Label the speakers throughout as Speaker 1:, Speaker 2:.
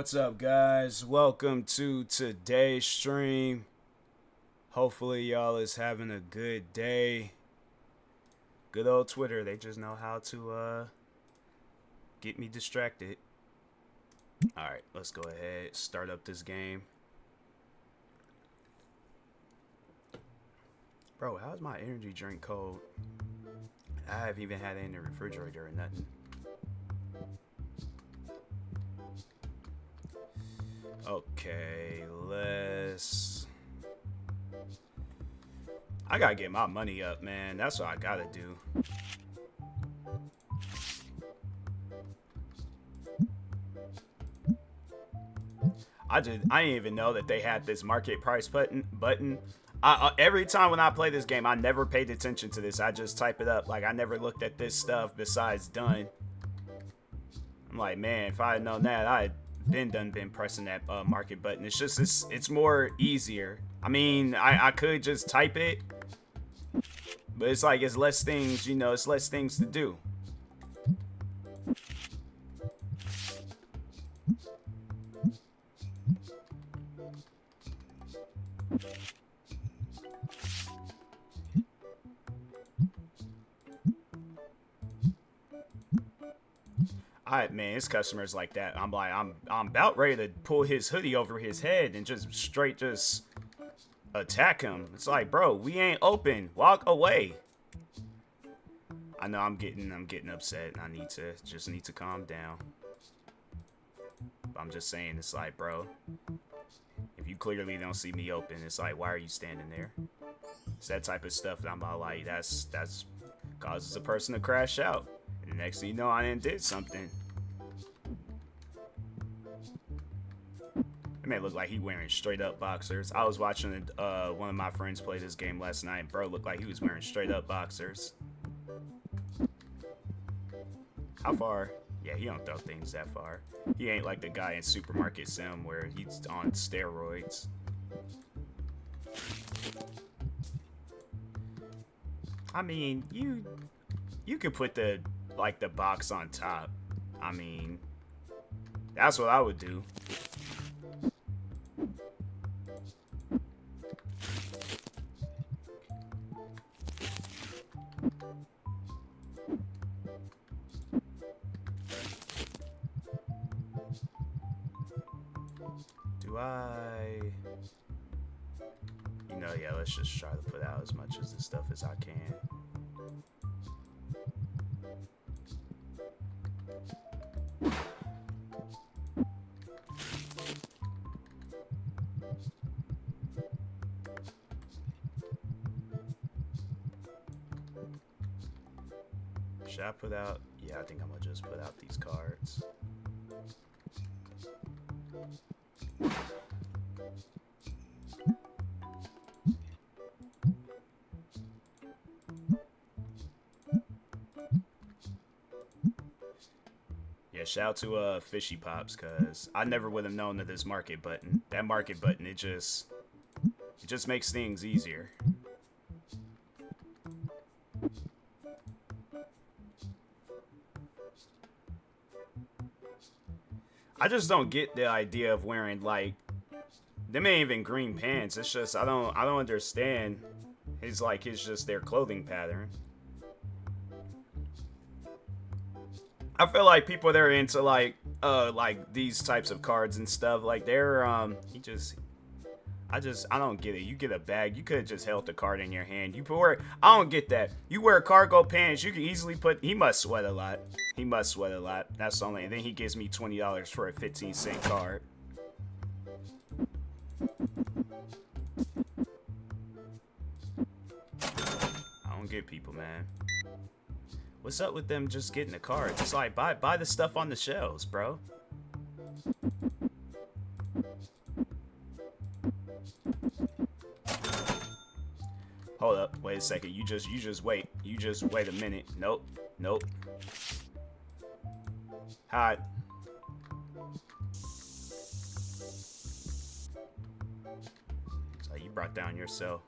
Speaker 1: What's up, guys? Welcome to today's stream. Hopefully y'all is having a good day. Good old Twitter, they just know how to get me distracted. Alright, let's go ahead, start up this game. Bro, how's my energy drink cold? I haven't even had it in the refrigerator or nothing. Okay, I gotta get my money up, man. That's what I gotta do. I didn't even know that they had this market price button. Every time when I play this game, I never paid attention to this. I just type it up. Like, I never looked at this stuff besides done. I'm like, man, if I had known that, I'd been pressing that market button. It's just it's more easier. I mean, I could just type it, but it's like it's less things, you know, it's less things to do. Man, his customers like that. I'm like, I'm about ready to pull his hoodie over his head and just straight attack him. It's like, bro, we ain't open. Walk away. I know I'm getting upset. I need to calm down. But I'm just saying, it's like, bro, if you clearly don't see me open, it's like, why are you standing there? It's that type of stuff that I'm about, like, that's causes a person to crash out. And the next thing you know, I did something. It may look like he wearing straight up boxers. I was watching one of my friends play this game last night. Bro looked like he was wearing straight up boxers. How far? Yeah, he don't throw things that far. He ain't like the guy in Supermarket Sim where he's on steroids. I mean, you could put the box on top. I mean, that's what I would do. Yeah, let's just try to put out as much of this stuff as I can. Should I put out? Yeah, I think I'm gonna just put out these cards. Yeah, shout out to Fishy Pops, cause I never would have known that this market button. That market button, it just makes things easier. I just don't get the idea of wearing, like, them ain't even green pants. It's just I don't understand. It's just their clothing pattern. I feel like people that are into like these types of cards and stuff, like they're I don't get it. You get a bag, you could have just held the card in your hand. I don't get that. You wear cargo pants, you can easily he must sweat a lot. He must sweat a lot. That's only, and then he gives me $20 for a 15-cent card. I don't get people, man. What's up with them just getting the cards? It's like, buy the stuff on the shelves, bro. Hold up, wait a second. You just wait. You just wait a minute. Nope. Hi. So you brought down yourself.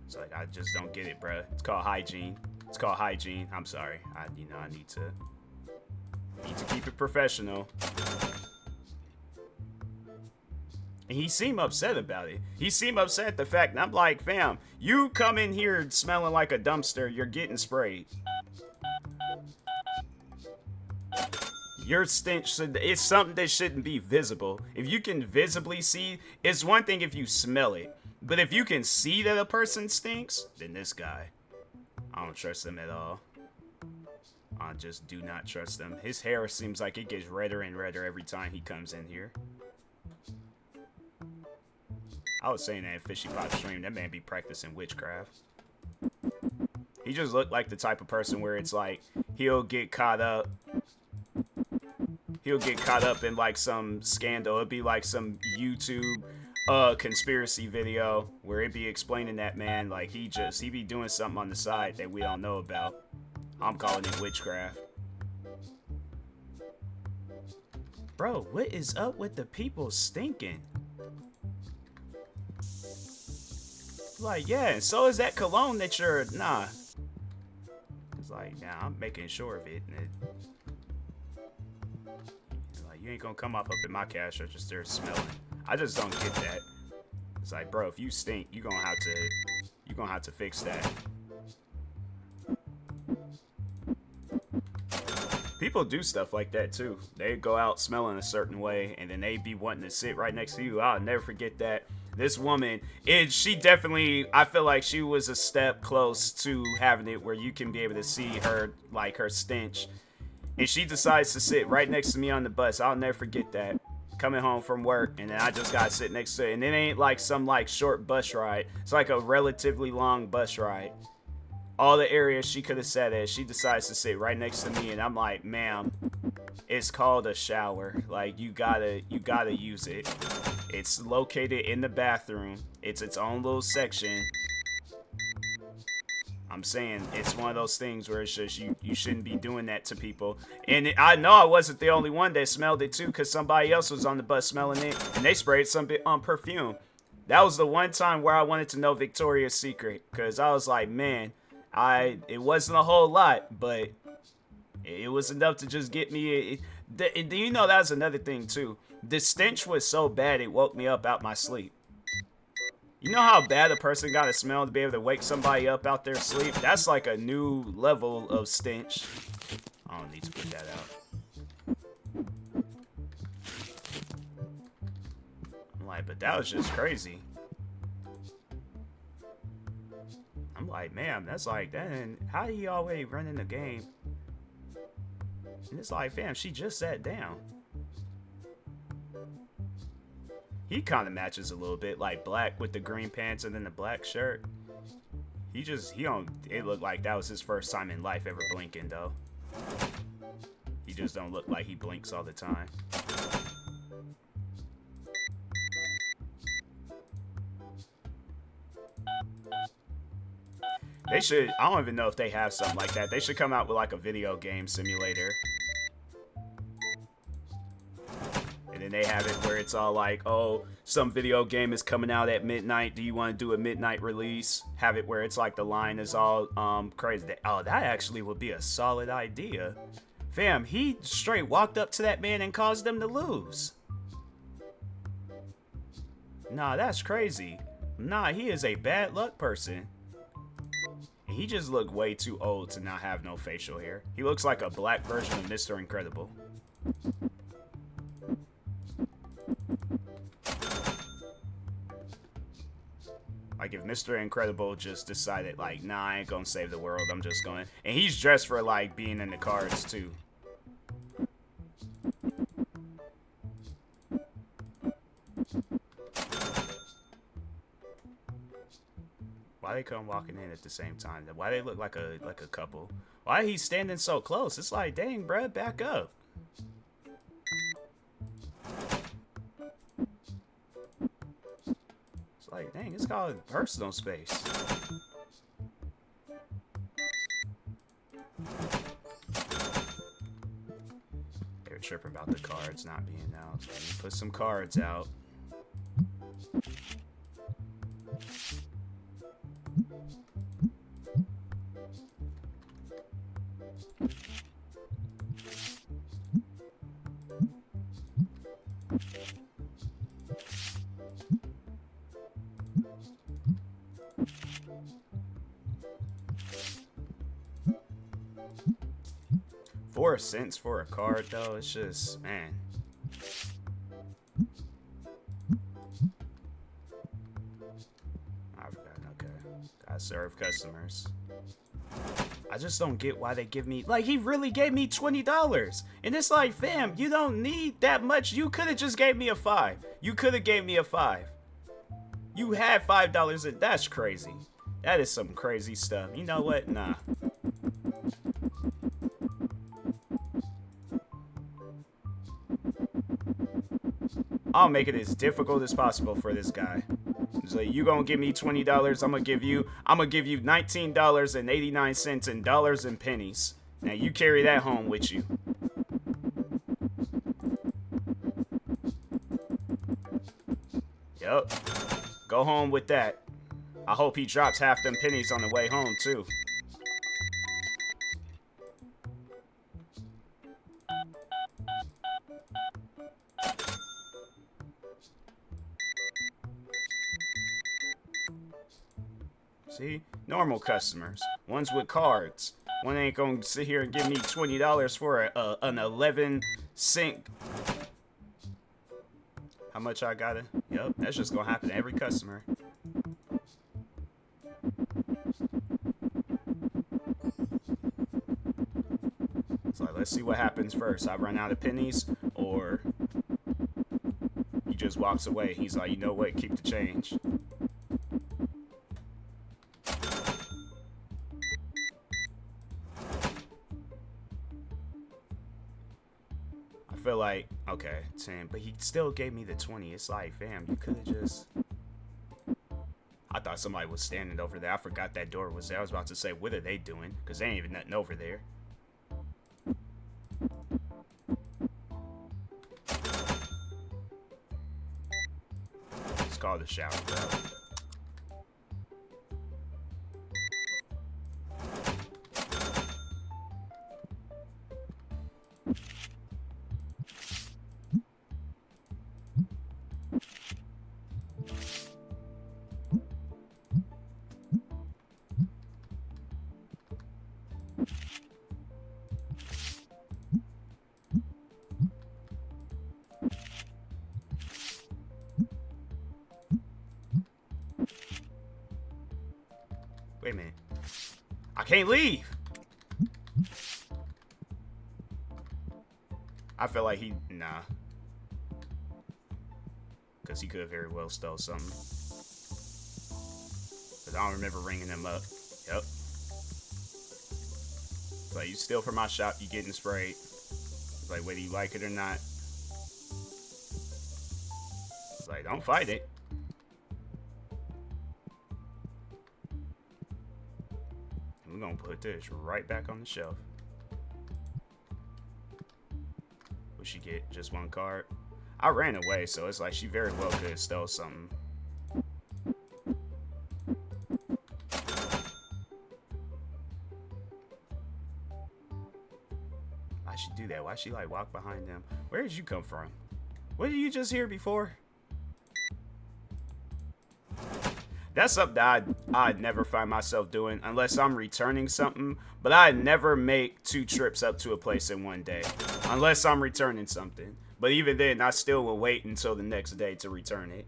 Speaker 1: It's like, I just don't get it, bruh. It's called hygiene. I'm sorry. I need to. Need to keep it professional. And he seemed upset about it. He seemed upset at the fact, and I'm like, fam, you come in here smelling like a dumpster, you're getting sprayed. Your stench it's something that shouldn't be visible. If you can visibly see, it's one thing if you smell it. But if you can see that a person stinks, then this guy, I don't trust him at all. I just do not trust him. His hair seems like it gets redder and redder every time he comes in here. I was saying that in Fishy Pop stream, that man be practicing witchcraft. He just looked like the type of person where it's like, he'll get caught up in like some scandal. It'd be like some YouTube conspiracy video where it'd be explaining that man, like he be doing something on the side that we don't know about. I'm calling it witchcraft. Bro, what is up with the people stinking? Like, yeah, and so is that cologne that you're, nah. It's like, nah, I'm making sure of it. Like, you ain't gonna come up in my cash register smelling. I just don't get that. It's like, bro, if you stink, you're gonna have to fix that. People do stuff like that too. They go out smelling a certain way, and then they be wanting to sit right next to you. I'll never forget that. This woman, she definitely, I feel like she was a step close to having it where you can be able to see her, like her stench. And she decides to sit right next to me on the bus. I'll never forget that. Coming home from work, and then I just gotta sit next to it. And it ain't like some like short bus ride. It's like a relatively long bus ride. All the areas she could have sat at, she decides to sit right next to me, and I'm like, ma'am, it's called a shower. Like, you gotta use it. It's located in the bathroom. It's its own little section. I'm saying it's one of those things where it's just you shouldn't be doing that to people. And I know I wasn't the only one that smelled it too, because somebody else was on the bus smelling it, and they sprayed some bit on perfume. That was the one time where I wanted to know Victoria's Secret, because I was like, man, it wasn't a whole lot, but it was enough to just get me. Do you know that's another thing too? The stench was so bad it woke me up out my sleep. You know how bad a person gotta smell to be able to wake somebody up out their sleep? That's like a new level of stench. I don't need to put that out. I'm like, but that was just crazy. I'm like, man, that's like, then how he already running the game? And it's like, fam, she just sat down. He kind of matches a little bit, like black with the green pants and then the black shirt. It looked like that was his first time in life ever blinking, though. He just don't look like he blinks all the time. They should, I don't even know if they have something like that. They should come out with like a video game simulator. And then they have it where it's all like, oh, some video game is coming out at midnight. Do you want to do a midnight release? Have it where it's like the line is all crazy. Oh, that actually would be a solid idea. Fam, he straight walked up to that man and caused them to lose. Nah, that's crazy. Nah, he is a bad luck person. And he just looked way too old to not have no facial hair. He looks like a black version of Mr. Incredible. Like if Mr. Incredible just decided like, nah, I ain't gonna save the world, I'm just going. And he's dressed for like being in the cards too. Why they come walking in at the same time? Why they look like a couple? Why he's standing so close? It's like, dang, bruh, back up. Like, dang, it's called personal space. They're tripping about the cards not being out. Put some cards out. 4 cents for a card, though. It's just, man. I forgot. Okay. Gotta serve customers. I just don't get why they give me, like, he really gave me $20. And it's like, fam, you don't need that much. You could have just gave me a 5. You could have gave me a 5. You had $5 and that's crazy. That is some crazy stuff. You know what? Nah. I'll make it as difficult as possible for this guy. So you gonna give me $20? I'm gonna give you $19.89 in dollars and pennies. Now you carry that home with you. Yup. Go home with that. I hope he drops half them pennies on the way home too. See? Normal customers. Ones with cards. One ain't gonna sit here and give me $20 for an 11-cent. How much I gotta? Yup, that's just gonna happen to every customer. So let's see what happens first. I run out of pennies, or he just walks away. He's like, you know what? Keep the change. I feel like, okay, 10, but he still gave me the 20. It's like, fam, you could have just... I thought somebody was standing over there. I forgot that door was there. I was about to say, what are they doing? Because there ain't even nothing over there. It's called a shower, bro. Wait a minute. I can't leave. I feel like he... Nah. Because he could have very well stole something. Because I don't remember ringing him up. Yep. Like, you steal from my shop, you getting sprayed. It's like, whether you like it or not. It's like, don't fight it. And we're gonna put this right back on the shelf. What she get? Just one card? I ran away, so it's like she very well could have stole something. Why'd she do that? Why'd she like walk behind them? Where did you come from? What did you just hear before? That's something that I'd never find myself doing unless I'm returning something. But I'd never make 2 trips up to a place in one day unless I'm returning something. But even then, I still will wait until the next day to return it.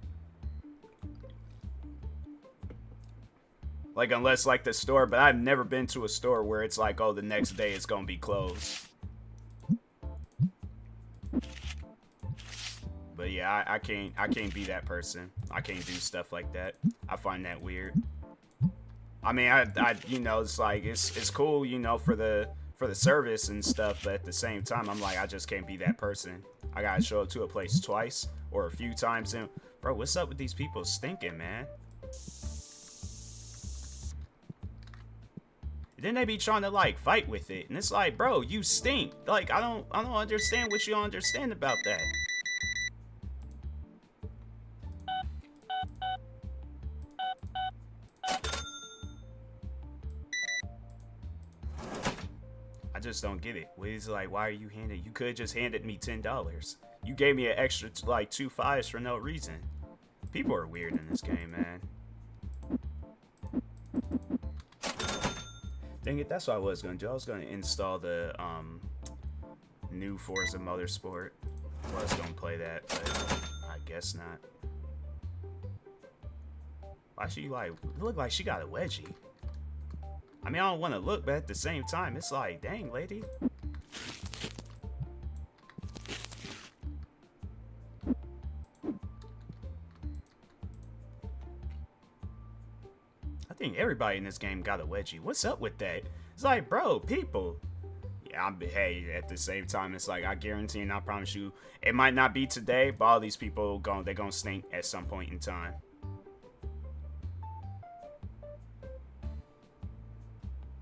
Speaker 1: Like, unless, like, the store. But I've never been to a store where it's like, oh, the next day it's going to be closed. But yeah, I can't be that person. I can't do stuff like that. I find that weird. I mean, I you know, it's like, it's cool, you know, for the service and stuff, but at the same time, I'm like, I just can't be that person. I gotta show up to a place twice or a few times, and bro, what's up with these people stinking, man? Then they be trying to like fight with it, and it's like, bro, you stink. Like, I don't understand what you don't understand about that. I just don't get it. It's like, why are you handing? You could have just handed me $10. You gave me an extra like 2 5s for no reason. People are weird in this game, man. Dang it, that's what I was gonna do. I was gonna install the New Forza Motorsport. Was gonna play that, but I guess not. Why she like look like she got a wedgie? I mean, I don't want to look, but at the same time, it's like, dang, lady. I think everybody in this game got a wedgie. What's up with that? It's like, bro, people. Yeah, hey, at the same time, it's like, I guarantee and I promise you, it might not be today, but all these people, they're gonna stink at some point in time.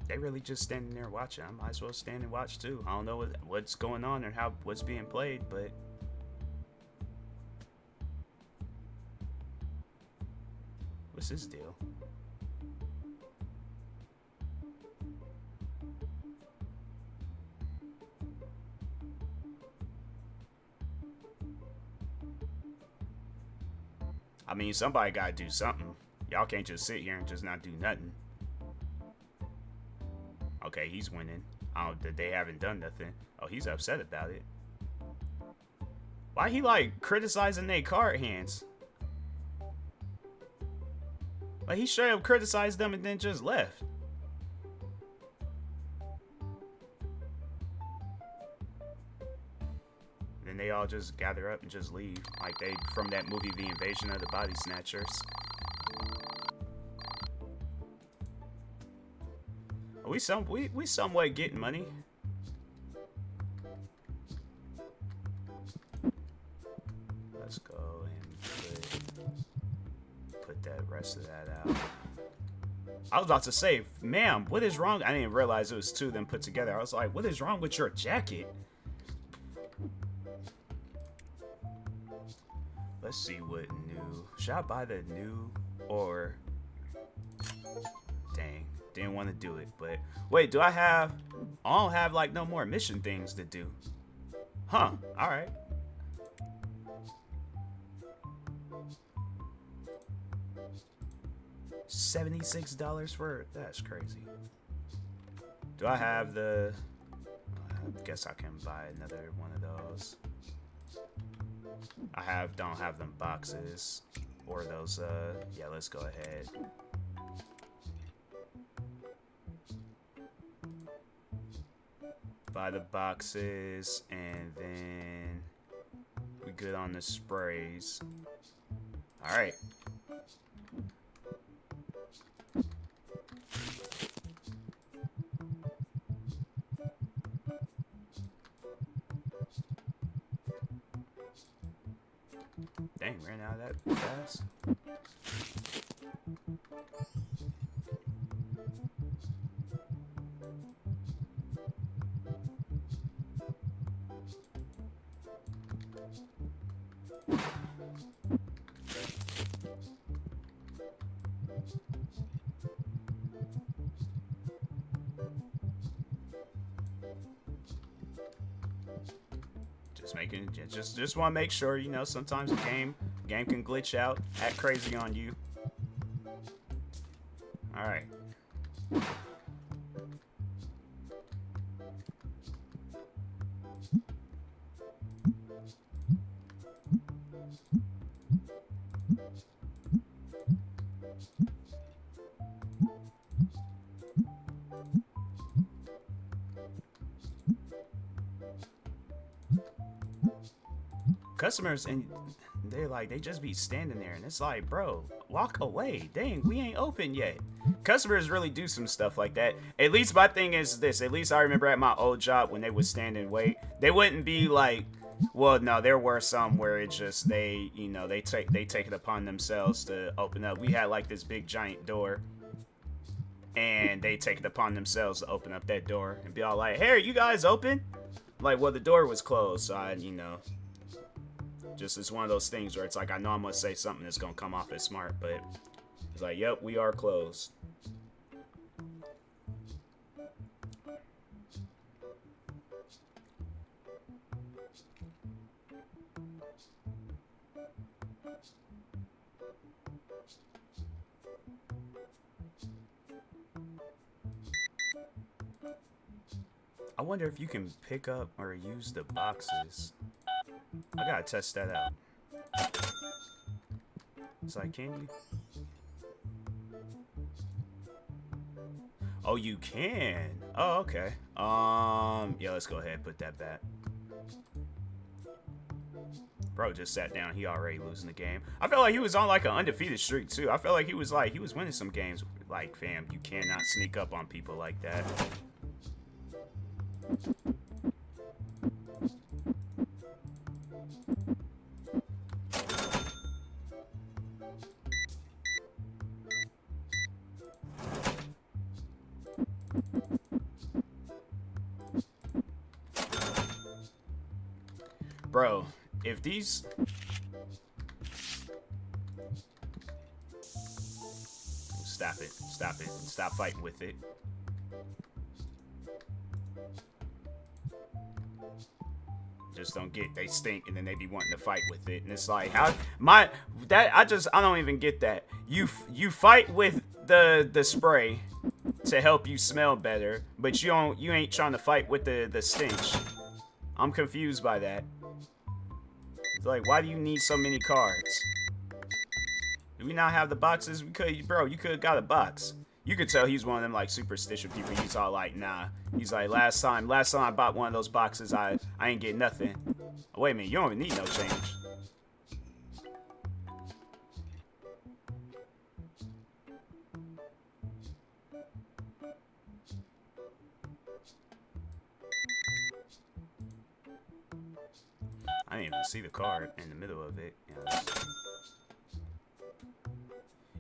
Speaker 1: They really just standing there watching. I might as well stand and watch too. I don't know what's going on or what's being played, but what's this deal? I mean, somebody gotta do something. Y'all can't just sit here and just not do nothing. Okay, he's winning. They haven't done nothing. Oh, he's upset about it. Why he like criticizing their card hands? Like he straight up criticized them and then just left. Then they all just gather up and just leave. Like they from that movie, The Invasion of the Body Snatchers. We somewhat getting money. Let's go and put that rest of that out. I was about to say, ma'am, what is wrong? I didn't realize it was two of them put together. I was like, what is wrong with your jacket? Let's see what new. Should I buy the new or... Dang. Didn't want to do it, but wait, do I have... I don't have like no more mission things to do. Huh, alright. $76 for... That's crazy. Do I have the... I guess I can buy another one of those. Don't have them boxes or those, yeah, let's go ahead. Buy the boxes, and then we good on the sprays. All right. Dang, ran out of that fast. Just want to make sure, you know, sometimes a game can glitch out, act crazy on you. All right. Customers, and they're like, they just be standing there, and it's like, bro, walk away. Dang, we ain't open yet. Customers really do some stuff like that. At least my thing is this. At least I remember at my old job when they would stand and wait, they wouldn't be like, well, no, there were some where it just they take it upon themselves to open up. We had like this big giant door, and they take it upon themselves to open up that door and be all like, hey, are you guys open? Like, well, the door was closed, so I, just it's one of those things where it's like, I know I'm gonna say something that's gonna come off as smart, but it's like, yep, we are closed. I wonder if you can pick up or use the boxes. I gotta test that out. It's like, can you? Oh, you can. Oh, okay. Yeah, let's go ahead and put that back. Bro just sat down. He already losing the game. I felt like he was on like an undefeated streak too. I felt like he was winning some games. Like, fam, you cannot sneak up on people like that. Bro, if these... Stop it. Stop it. Stop fighting with it. Just don't get, they stink and then they be wanting to fight with it. And it's like, how, I don't even get that. You fight with the spray to help you smell better, but you ain't trying to fight with the stench. I'm confused by that. It's like, why do you need so many cards? Do we not have the boxes? We could, bro, you could have got a box. You could tell he's one of them like superstitious people. He's all like, nah. He's like, last time I bought one of those boxes, I ain't get nothing. Oh, wait a minute, you don't even need no change. I didn't even see the card in the middle of it. Yeah,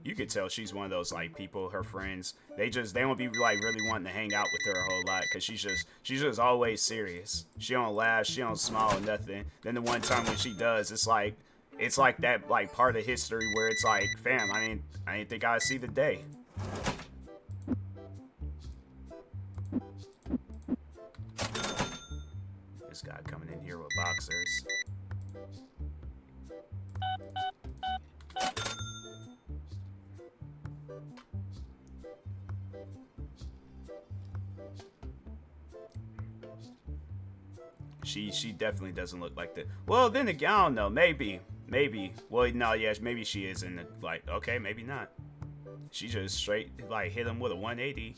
Speaker 1: you could tell she's one of those like people, her friends, they don't be like really wanting to hang out with her a whole lot because she's just always serious. She don't laugh, she don't smile or nothing. Then the one time when she does, it's like that like part of history where it's like, fam, I didn't think I'd see the day. This guy coming in here with boxers. She definitely doesn't look like that. Well, then again, I don't know. Maybe. Well, no, yeah, maybe she is in the, like, okay, maybe not. She just straight, like, hit him with a 180.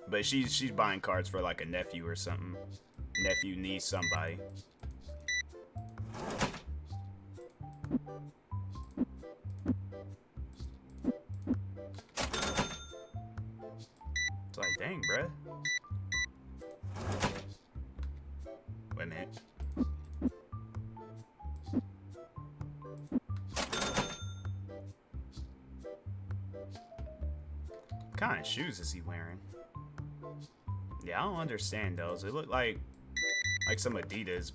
Speaker 1: But she's buying cards for, like, a nephew or something. Nephew, niece, somebody. It's like, dang, bruh. Wait a minute. What kind of shoes is he wearing? Yeah, I don't understand those. They look like some Adidas.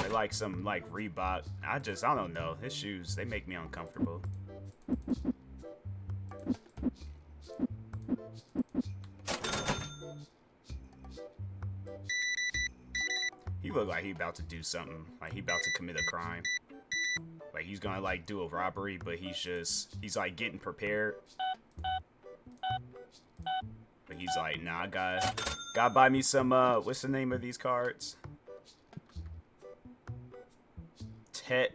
Speaker 1: Or like some like Reebok. I don't know. His shoes, they make me uncomfortable. He look like he about to do something. Like he about to commit a crime. Like he's gonna like do a robbery, but he's like getting prepared. But he's like, nah, I gotta buy me some, what's the name of these cards? Tet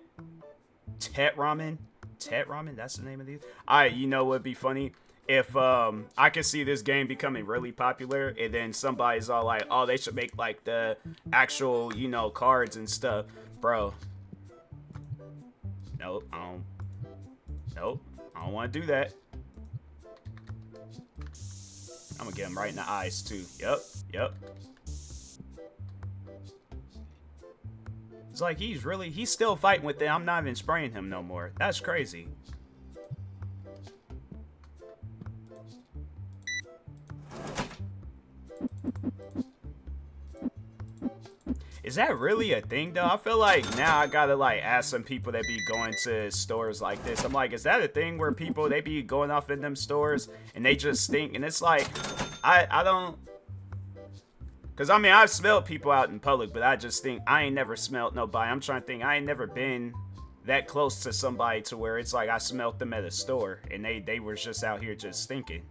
Speaker 1: ramen? Tet ramen? That's the name of these? Alright, you know what'd be funny? If, I could see this game becoming really popular, and then somebody's all like, oh, they should make, like, the actual, you know, cards and stuff. Bro. Nope, I don't want to do that. I'm gonna get him right in the eyes, too. Yep. It's like he's still fighting with it. I'm not even spraying him no more. That's crazy. Is that really a thing, though? I feel like now I gotta, like, ask some people that be going to stores like this. I'm like, is that a thing where people, they be going off in them stores and they just stink? And it's like, I don't... Because, I mean, I've smelled people out in public, but I just think I ain't never smelled nobody. I'm trying to think, I ain't never been that close to somebody to where it's like I smelled them at a store and they were just out here just stinking.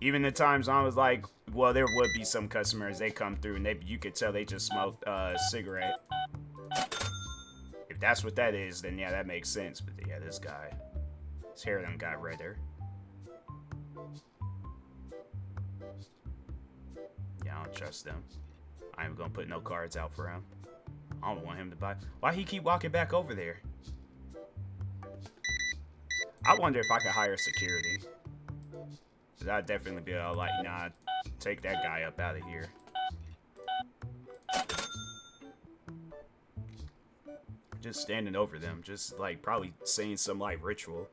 Speaker 1: Even the times I was like, well, there would be some customers, they come through and you could tell they just smoked a cigarette. If that's what that is, then yeah, that makes sense. But yeah, this guy, his hair done got redder. Yeah, I don't trust them. I ain't gonna put no cards out for him. I don't want him to buy. Why he keep walking back over there? I wonder if I could hire security. Cause I'd definitely be like, nah, take that guy up out of here. Just standing over them, just like probably saying some like ritual.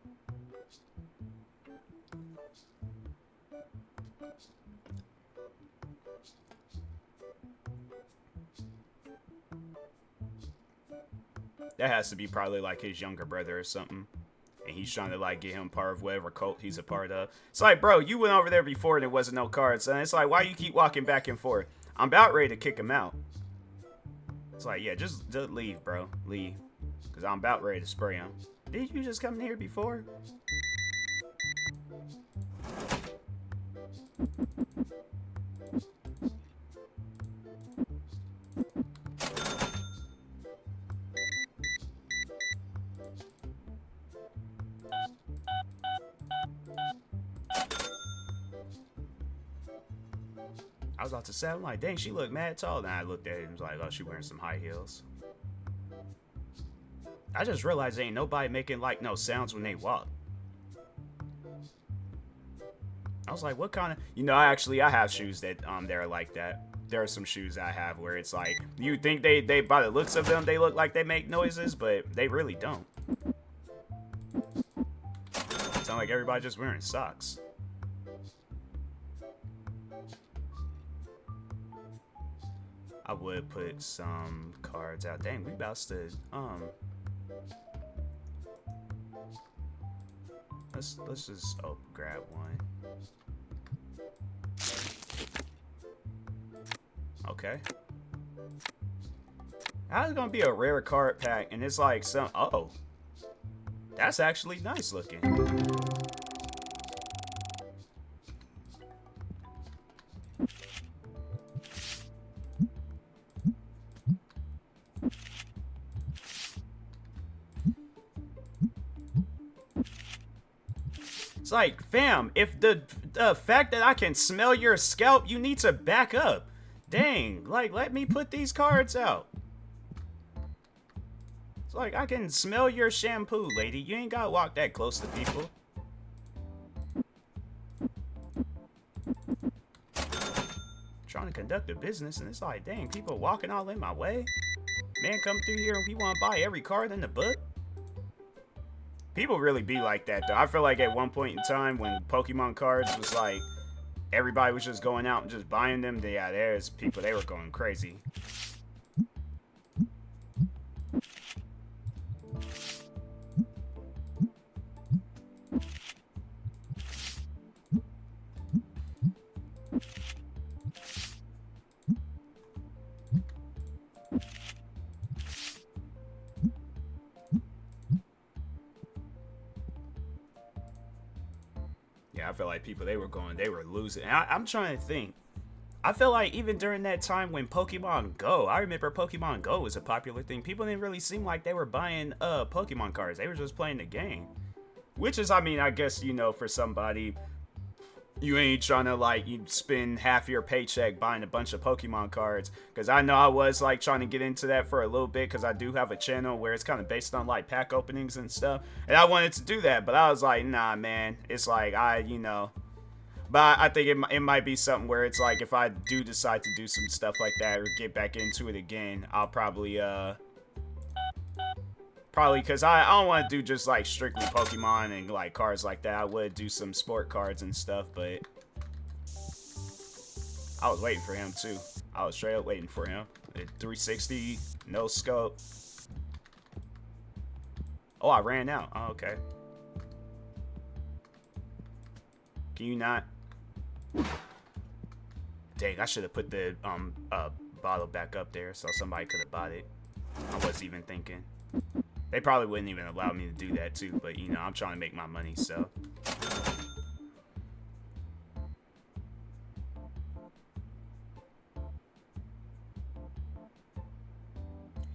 Speaker 1: That has to be probably like his younger brother or something. And he's trying to like get him part of whatever cult he's a part of. It's like, bro, you went over there before and there wasn't no cards. And it's like, why you keep walking back and forth? I'm about ready to kick him out. It's like, yeah, just leave, bro. Leave. Because I'm about ready to spray him. Did you just come in here before? I was about to say, I'm like, dang, she looked mad tall. Then I looked at it and was like, oh, she wearing some high heels. I just realized ain't nobody making like no sounds when they walk. I was like, what kind of, you know, I have shoes that they're like that. There are some shoes I have where it's like, you think they by the looks of them, they look like they make noises, but they really don't. Sound like everybody just wearing socks. I would put some cards out. Dang, we about to let's just grab one. Okay. How's it gonna be a rare card pack and it's like some that's actually nice looking. It's like, fam, if the fact that I can smell your scalp, you need to back up. Dang, like, let me put these cards out. It's like, I can smell your shampoo, lady. You ain't gotta walk that close to people. Trying to conduct a business, and it's like, dang, people walking all in my way. Man, come through here and we want to buy every card in the book. People really be like that, though. I feel like at one point in time when Pokemon cards was like, everybody was just going out and just buying them. Yeah, there's people, they were going crazy. I feel like people, they were losing. And I'm trying to think. I feel like even during that time when Pokemon Go, I remember Pokemon Go was a popular thing. People didn't really seem like they were buying Pokemon cards. They were just playing the game. Which is, I mean, I guess, you know, for somebody, you ain't trying to, like, you spend half your paycheck buying a bunch of Pokemon cards. Because I know I was, like, trying to get into that for a little bit. Because I do have a channel where it's kind of based on, like, pack openings and stuff. And I wanted to do that. But I was like, nah, man. It's like, you know. But I think it might be something where it's like, if I do decide to do some stuff like that or get back into it again, I'll probably, because I don't want to do just, like, strictly Pokemon and, like, cards like that. I would do some sport cards and stuff, but I was waiting for him, too. I was straight up waiting for him. At 360, no scope. Oh, I ran out. Oh, okay. Can you not? Dang, I should have put the bottle back up there so somebody could have bought it. I wasn't even thinking. They probably wouldn't even allow me to do that too, but you know, I'm trying to make my money, so.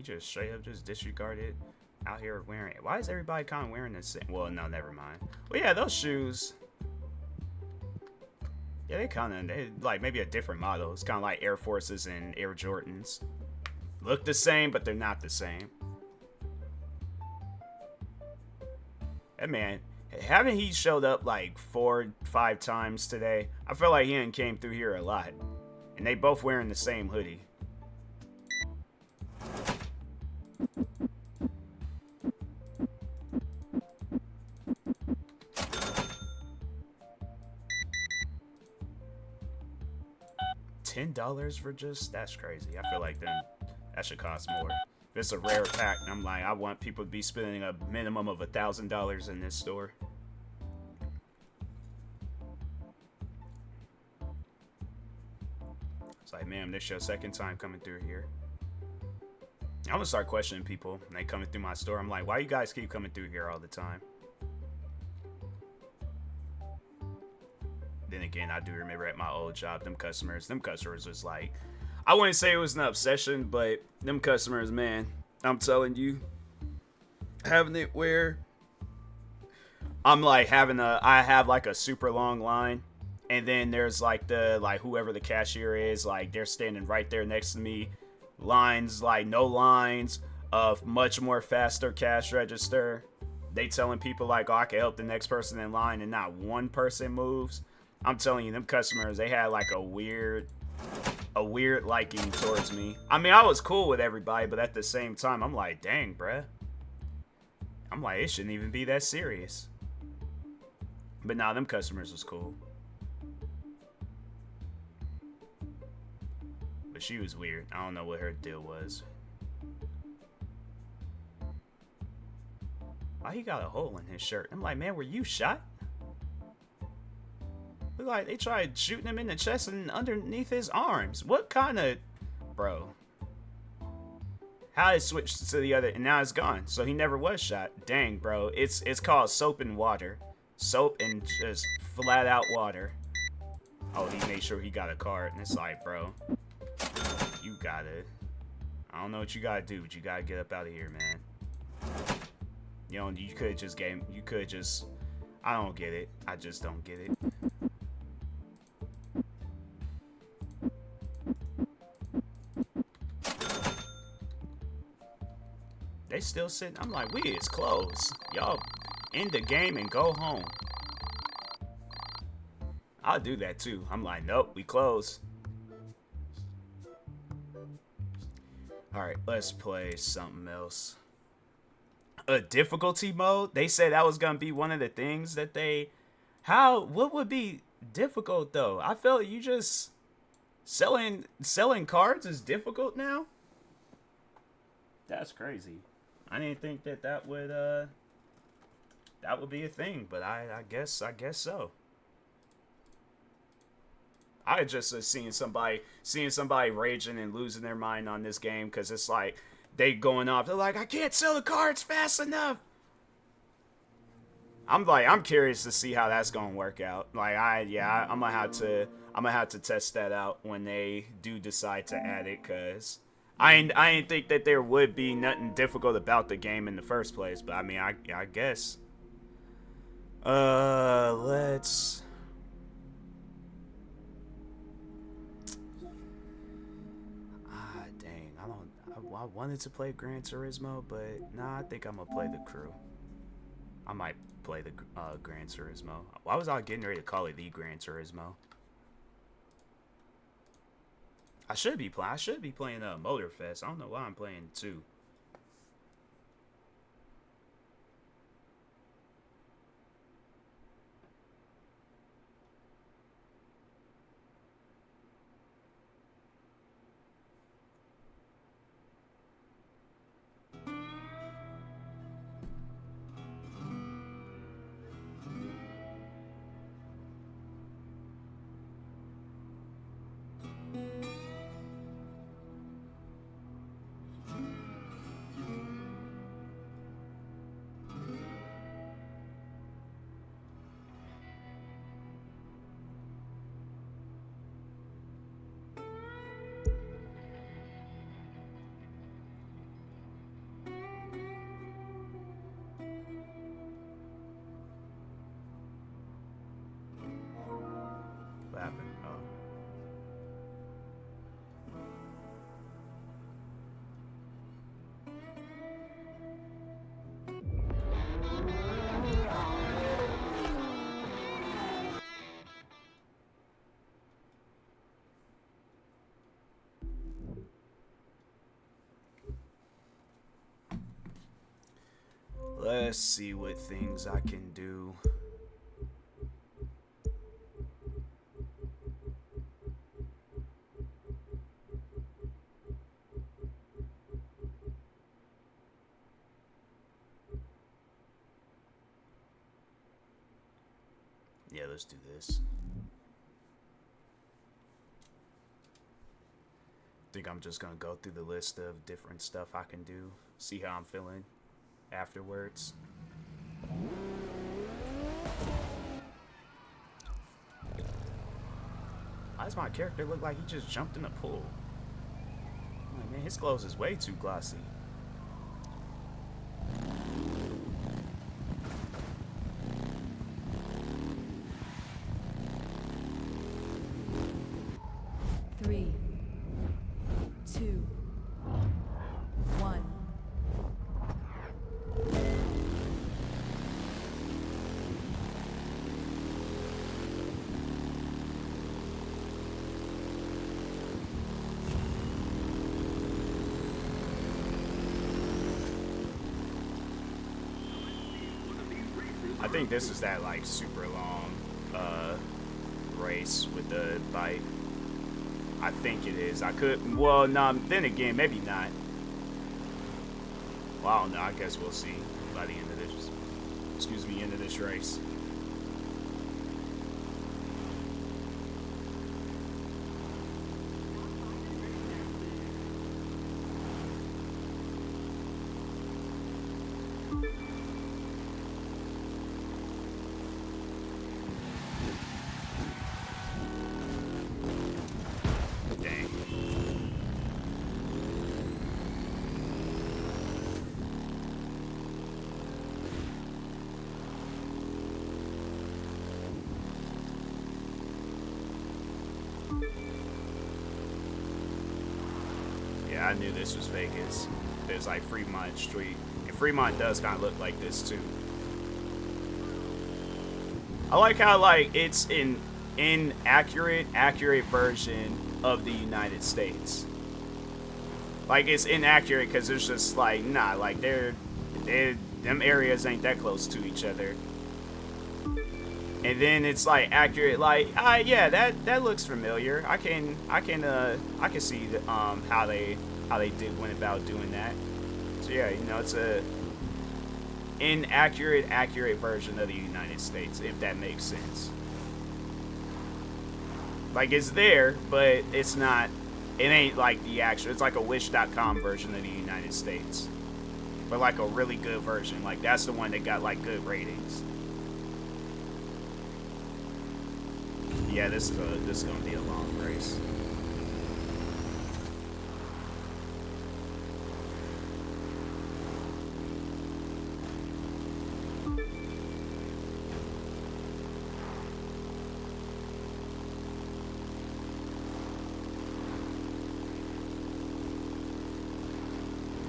Speaker 1: just straight up just disregarded out here wearing it. Why is everybody kind of wearing the same? Well, no, never mind. Well, yeah, those shoes. Yeah, they like maybe a different model. It's kind of like Air Forces and Air Jordans. Look the same, but they're not the same. That man, haven't he showed up like 4 or 5 times today? I feel like he didn't came through here a lot. And they both wearing the same hoodie. $10 for just, that's crazy. I feel like then that should cost more. If it's a rare pack, I'm like, I want people to be spending a minimum of $1,000 in this store. It's like, ma'am, this your second time coming through here. I'm gonna start questioning people when they coming through my store. I'm like, why you guys keep coming through here all the time? Then again, I do remember at my old job, them customers was like, I wouldn't say it was an obsession, but them customers, man, I'm telling you, having it where I'm like I have like a super long line, and then there's like whoever the cashier is, like they're standing right there next to me. Lines, like no lines, of much more faster cash register. They telling people like, oh, I can help the next person in line, and not one person moves. I'm telling you, them customers, they had like a weird liking towards me. I mean, I was cool with everybody, but at the same time, I'm like, dang, bruh. I'm like, it shouldn't even be that serious. But nah, them customers was cool. But she was weird. I don't know what her deal was. Why he got a hole in his shirt? I'm like, man, were you shot? Look like they tried shooting him in the chest and underneath his arms. What kind of... Bro. How it switched to the other... And now it's gone. So he never was shot. Dang, bro. It's called soap and water. Soap and just flat out water. Oh, he made sure he got a card. And it's like, bro. You gotta... I don't know what you gotta do, but you gotta get up out of here, man. You know, you could just game... You could just... I don't get it. I just don't get it. They still sitting. I'm like, we is close. Y'all end the game and go home. I'll do that too. I'm like, nope, we close. Alright, let's play something else. A difficulty mode? They said that was gonna be one of the things that they... What would be difficult though? I felt you just... Selling cards is difficult now? That's crazy. I didn't think that would be a thing, but I guess so. I just seeing somebody raging and losing their mind on this game because it's like they going off. They're like, I can't sell the cards fast enough. I'm curious to see how that's gonna work out. Like I'm gonna have to test that out when they do decide to add it, cause I ain't think that there would be nothing difficult about the game in the first place. But I mean, I guess. Let's. Dang, I wanted to play Gran Turismo, but nah, I think I'm gonna play the Crew. I might play the Gran Turismo. Why was I getting ready to call it the Gran Turismo? I should be playing Motorfest. I don't know why I'm playing 2. Let's see what things I can do. Yeah, let's do this. I think I'm just gonna go through the list of different stuff I can do, see how I'm feeling afterwards. Why does my character look like he just jumped in a pool? Oh, man, his clothes is way too glossy.
Speaker 2: Three, two, one.
Speaker 1: I think this is that like super long race with the bike. I think it is. I could, well, no, then again, maybe not. Well, I don't know. I guess we'll see by the end of this, excuse me, end of this race. Yeah, I knew this was Vegas. There's like Fremont Street. And Fremont does kind of look like this too. I like how like it's an inaccurate version of the United States. Like it's inaccurate because it's just like, nah, like them areas ain't that close to each other. And then it's like accurate, like yeah, that looks familiar. I can see how they went about doing that. So yeah, you know, it's a accurate version of the United States, if that makes sense. Like it's there, but it's not. It ain't like the actual. It's like a Wish.com version of the United States, but like a really good version. Like that's the one that got like good ratings. Yeah, this is gonna be a long race.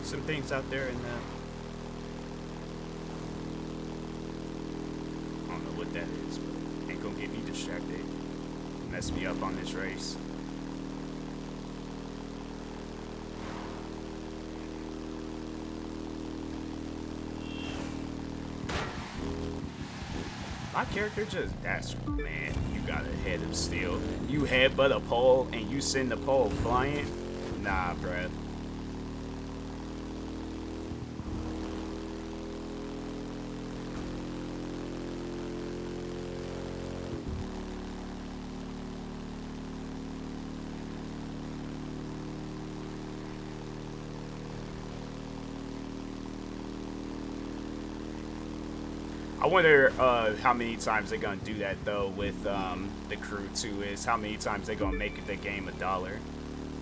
Speaker 1: Some things out there in the, I don't know what that is, but ain't gonna get me distracted. Mess me up on this race. My character just, that's, man, you got a head of steel. You headbutt a pole and you send the pole flying? Nah, bruh. I wonder how many times they're gonna do that though with the crew too. Is how many times they're gonna make the game $1?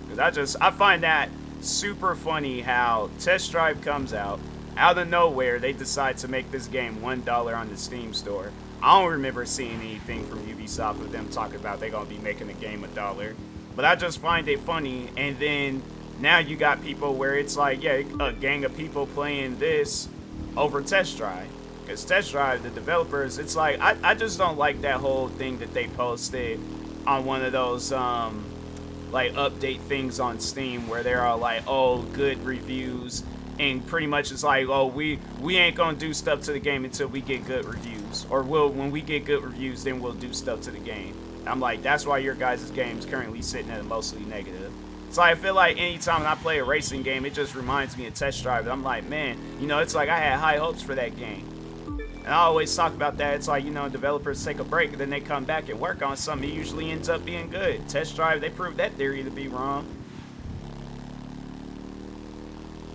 Speaker 1: Because I find that super funny how Test Drive comes out of nowhere. They decide to make this game $1 on the Steam store. I don't remember seeing anything from Ubisoft with them talking about they're gonna be making the game $1. But I just find it funny. And then now you got people where it's like, yeah, a gang of people playing this over Test Drive. Because Test Drive, the developers, it's like, I just don't like that whole thing that they posted on one of those, like, update things on Steam where they're all like, oh, good reviews, and pretty much it's like, oh, we ain't gonna do stuff to the game until we get good reviews, or when we get good reviews, then we'll do stuff to the game. I'm like, that's why your guys' game is currently sitting at a mostly negative. So I feel like anytime I play a racing game, it just reminds me of Test Drive. I'm like, man, you know, it's like I had high hopes for that game. And I always talk about that. It's like, you know, developers take a break and then they come back and work on something. It usually ends up being good. Test Drive, they proved that theory to be wrong.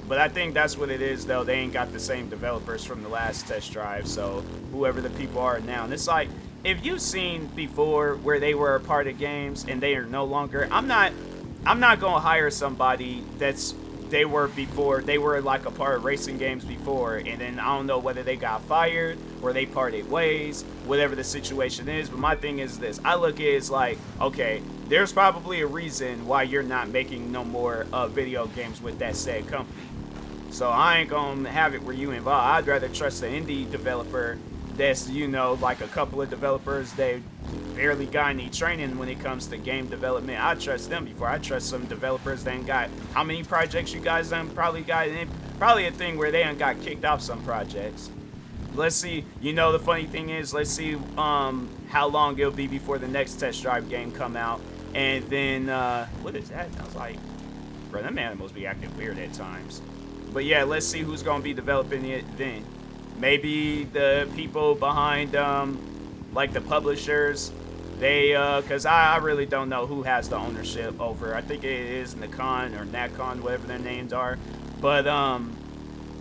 Speaker 1: But I think that's what it is, though. They ain't got the same developers from the last Test Drive. So whoever the people are now. And it's like, if you've seen before where they were a part of games and they are no longer, I'm not gonna hire somebody they were like a part of racing games before, and then I don't know whether they got fired or they parted ways, whatever the situation is. But my thing is this: I look at it as like, okay, there's probably a reason why you're not making no more video games with that said company. So I ain't gonna have it where you involved. I'd rather trust the indie developer that's, you know, like a couple of developers they barely got any training when it comes to game development. I trust them before I trust some developers that ain't got, how many projects you guys done probably got, and probably a thing where they ain't got kicked off some projects. Let's see, you know, the funny thing is, let's see how long it'll be before the next Test Drive game come out. And then what is that? I was like, bro, them animals be acting weird at times. But yeah, let's see who's gonna be developing it then. Maybe the people behind like the publishers, they because I really don't know who has the ownership over, I think it is Nikon or Nakon, whatever their names are. But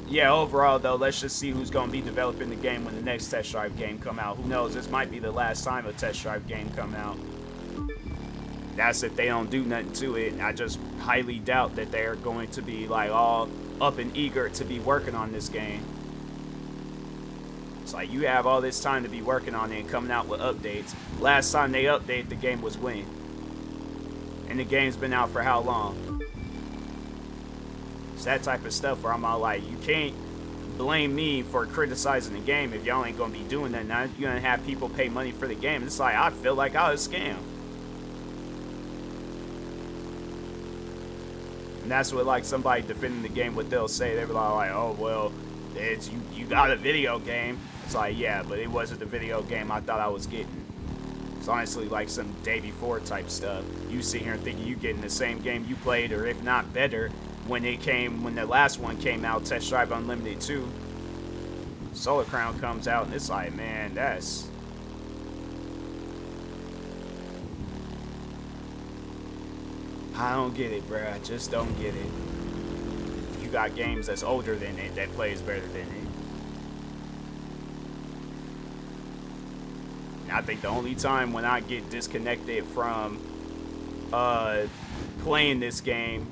Speaker 1: yeah, overall though, let's just see who's gonna be developing the game when the next Test Drive game come out. Who knows, this might be the last time a Test Drive game come out. That's if they don't do nothing to it, and I just highly doubt that they're going to be like all up and eager to be working on this game. It's like, you have all this time to be working on it and coming out with updates. Last time they updated the game was when? And the game's been out for how long? It's that type of stuff where I'm all like, you can't blame me for criticizing the game if y'all ain't gonna be doing that. Now you're gonna have people pay money for the game. It's like, I feel like I was scammed. And that's what, like, somebody defending the game, what they'll say. They're like, oh, well, it's you got a video game. It's like, yeah, but it wasn't the video game I thought I was getting. It's honestly like some day before type stuff. You sit here and thinking you getting the same game you played, or if not better, when the last one came out, Test Drive Unlimited 2. Solar Crown comes out, and it's like, man, that's... I don't get it, bruh. I just don't get it. You got games that's older than it, that plays better than it. And I think the only time when I get disconnected from playing this game,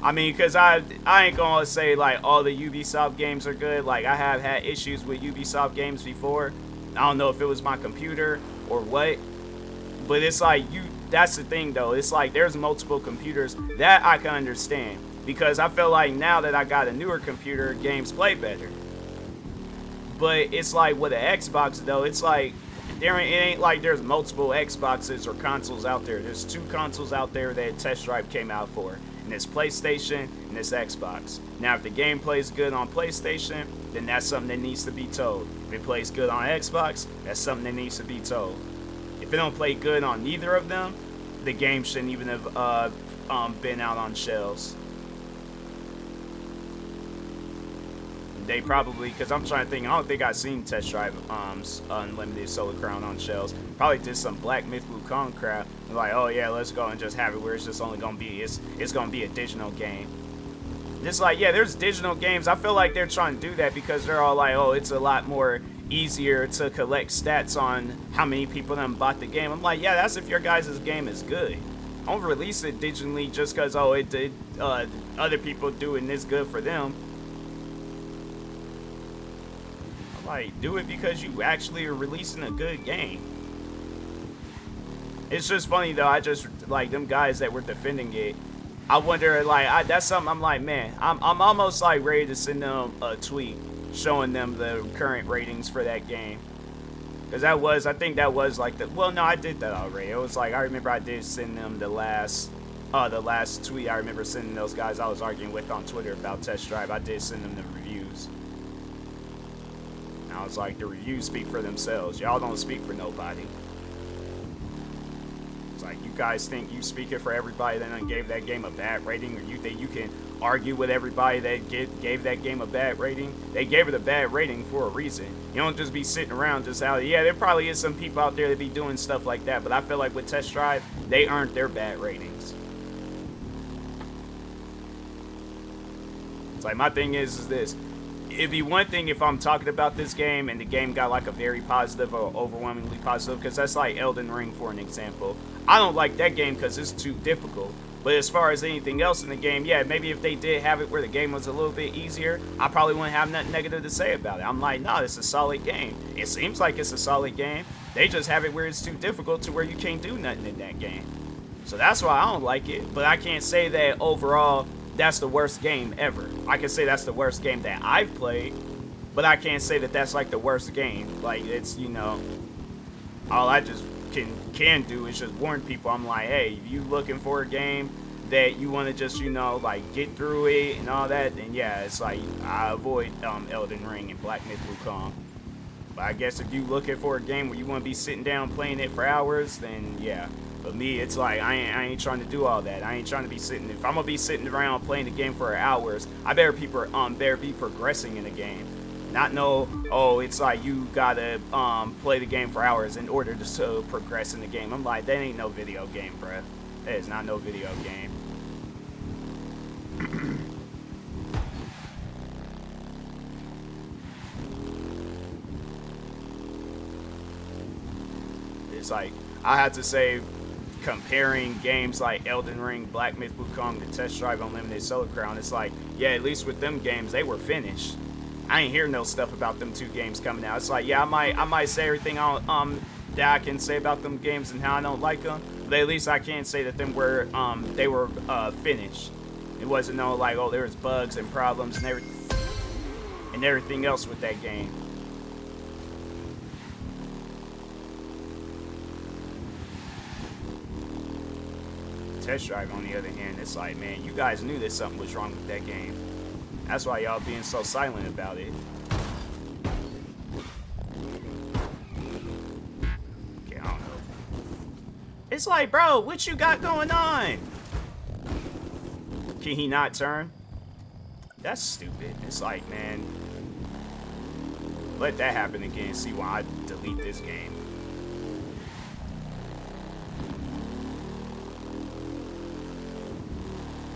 Speaker 1: I mean, because I ain't gonna say like all the Ubisoft games are good. Like, I have had issues with Ubisoft games before. I don't know if it was my computer or what, but it's like, that's the thing though. It's like there's multiple computers. That I can understand, because I feel like now that I got a newer computer, games play better. But it's like with an Xbox though, it's like it ain't like there's multiple Xboxes or consoles out there. There's 2 consoles out there that Test Drive came out for, and it's PlayStation and it's Xbox. Now, if the game plays good on PlayStation, then that's something that needs to be told. If it plays good on Xbox, that's something that needs to be told. If it don't play good on neither of them, the game shouldn't even have been out on shelves. They probably, because I'm trying to think, I don't think I've seen Test Drive Unlimited Solar Crown on shelves. Probably did some Black Myth Wukong crap. Like, oh yeah, let's go and just have it where it's just only gonna be, it's gonna be a digital game. Just like, yeah, there's digital games. I feel like they're trying to do that because they're all like, oh, it's a lot more easier to collect stats on how many people done bought the game. I'm like, yeah, that's if your guys' game is good. Don't release it digitally just because, oh, it did other people doing this good for them. Like, do it because you actually are releasing a good game. It's just funny though, I just like them guys that were defending it. I wonder, like, that's something I'm like, man, I'm almost like ready to send them a tweet showing them the current ratings for that game. Because I think that was like well, no, I did that already. It was like, I remember I did send them the last the last tweet I remember sending those guys I was arguing with on Twitter about Test Drive, I did send them the reviews. And I was like, the reviews speak for themselves. Y'all don't speak for nobody. It's like, you guys think you speaking for everybody that gave that game a bad rating, or you think you can argue with everybody that gave that game a bad rating? They gave it a bad rating for a reason. You don't just be sitting around just out. Yeah, there probably is some people out there that be doing stuff like that, but I feel like with Test Drive, they earned their bad ratings. It's like, my thing is this. It'd be one thing if I'm talking about this game and the game got like a very positive or overwhelmingly positive, because that's like Elden Ring for an example. I don't like that game because it's too difficult. But as far as anything else in the game, yeah, maybe if they did have it where the game was a little bit easier, I probably wouldn't have nothing negative to say about it. I'm like, nah, it's a solid game. It seems like it's a solid game. They just have it where it's too difficult to where you can't do nothing in that game. So that's why I don't like it. But I can't say that overall that's the worst game ever. I can say that's the worst game that I've played, but I can't say that that's like the worst game. Like, it's, you know, all I just can do is just warn people. I'm like, hey, if you looking for a game that you want to just, you know, like get through it and all that, then yeah, it's like I avoid Elden Ring and Black Myth Wukong. But I guess if you looking for a game where you want to be sitting down playing it for hours, then yeah. But me, it's like I ain't trying to do all that. I ain't trying to be sitting. If I'm gonna be sitting around playing the game for hours, I better be progressing in the game. Not know, oh, it's like you gotta play the game for hours in order to progress in the game. I'm like, that ain't no video game, bruh. That is not no video game. It's like, I have to say, comparing games like Elden Ring, Black Myth Wukong, and Test Drive Unlimited Solar Crown, it's like, yeah, at least with them games, they were finished. I ain't hear no stuff about them two games coming out. It's like, yeah, I might say everything that I can say about them games and how I don't like them, but at least I can say that they were finished. It wasn't no like, oh, there was bugs and problems and everything else with that game. Test Drive, on the other hand, it's like, man, you guys knew that something was wrong with that game. That's why y'all being so silent about it. Okay, I don't know. It's like, bro, what you got going on? Can he not turn? That's stupid. It's like, man, let that happen again. See why I delete this game.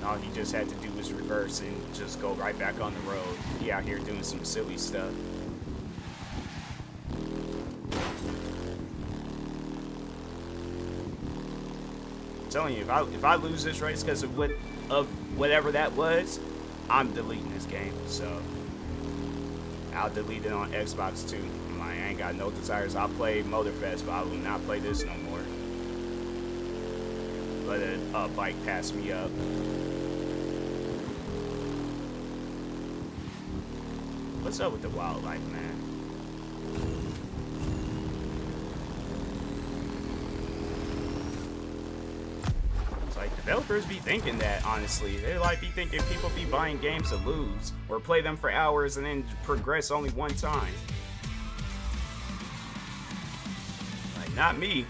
Speaker 1: All he just had to do was reverse and just go right back on the road. He out here doing some silly stuff. I'm telling you, if I lose this race because of whatever that was, I'm deleting this game. So I'll delete it on Xbox too. I'm like, I ain't got no desires. I'll play Motorfest, but I will not play this no more. Let a bike pass me up. What's up with the wildlife, man? It's like, developers be thinking that, honestly. They like be thinking people be buying games to lose, or play them for hours and then progress only one time. Like, not me.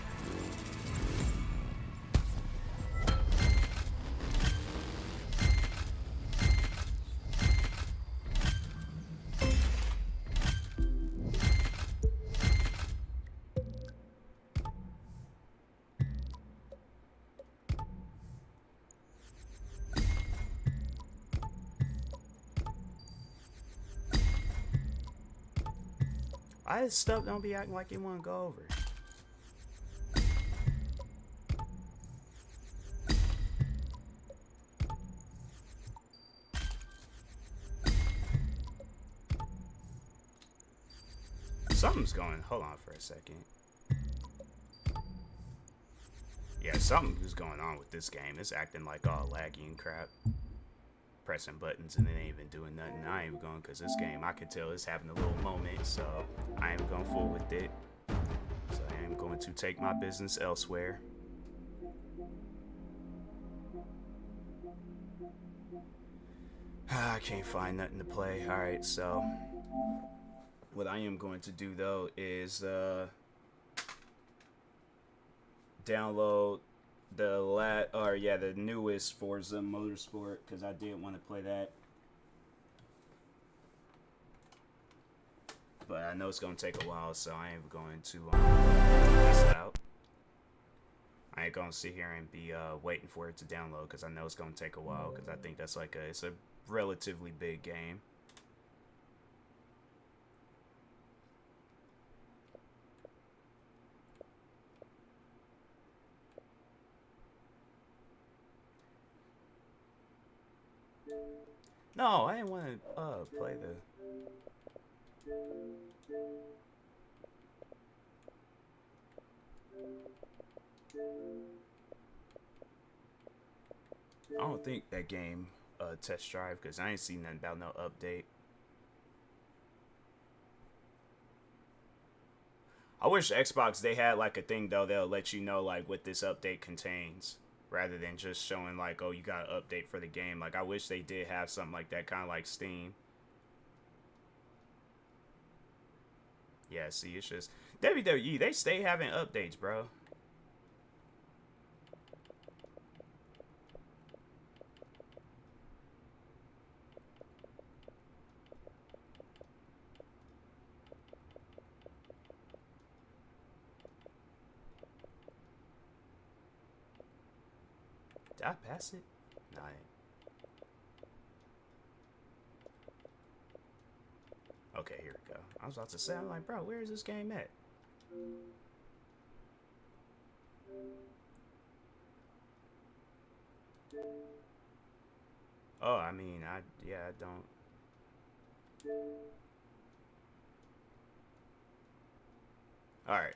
Speaker 1: Why this stuff don't be acting like it want to go over? Something's going. Hold on for a second. Yeah, something is going on with this game. It's acting like all laggy and crap. Pressing buttons and it ain't even doing nothing. I ain't even going because this game, I could tell it's having a little moment, so I ain't going to fool with it. So I am going to take my business elsewhere. I can't find nothing to play. All right, so what I am going to do though is download the newest Forza Motorsport because I did want to play that, but I know it's gonna take a while, so I ain't going to mess it out. I ain't gonna sit here and be waiting for it to download because I know it's gonna take a while because I think that's like it's a relatively big game. No, I didn't want to play the. I don't think that game test drive because I ain't seen nothing about no update. I wish Xbox they had like a thing though they'll let you know like what this update contains rather than just showing like, oh, you got an update for the game. Like I wish they did have something like that, kind of like Steam. Yeah, see, it's just WWE. They stay having updates, bro. Did I pass it? No, I ain't. Okay, here we go. I was about to say, I'm like, bro, where is this game at? Oh, I mean, I don't. All right.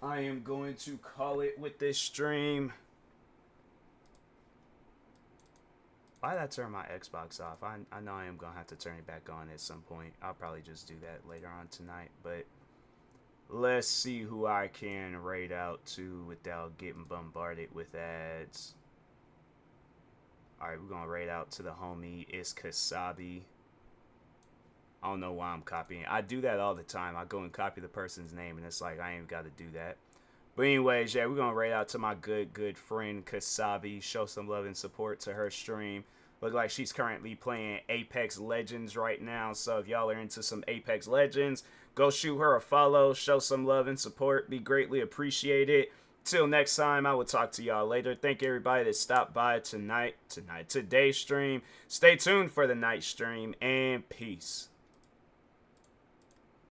Speaker 1: I am going to call it with this stream. Why did I turn my Xbox off? I know I am going to have to turn it back on at some point. I'll probably just do that later on tonight. But let's see who I can raid out to without getting bombarded with ads. Alright, we're going to raid out to the homie Is Kasabi. I don't know why I'm copying. I do that all the time. I go and copy the person's name, and it's like I ain't got to do that. But anyways, yeah, we're going to raid out to my good friend Kasabi. Show some love and support to her stream. Look like she's currently playing Apex Legends right now. So if y'all are into some Apex Legends, go shoot her a follow. Show some love and support. Be greatly appreciated. Till next time, I will talk to y'all later. Thank everybody that stopped by today's stream. Stay tuned for the night stream, and peace.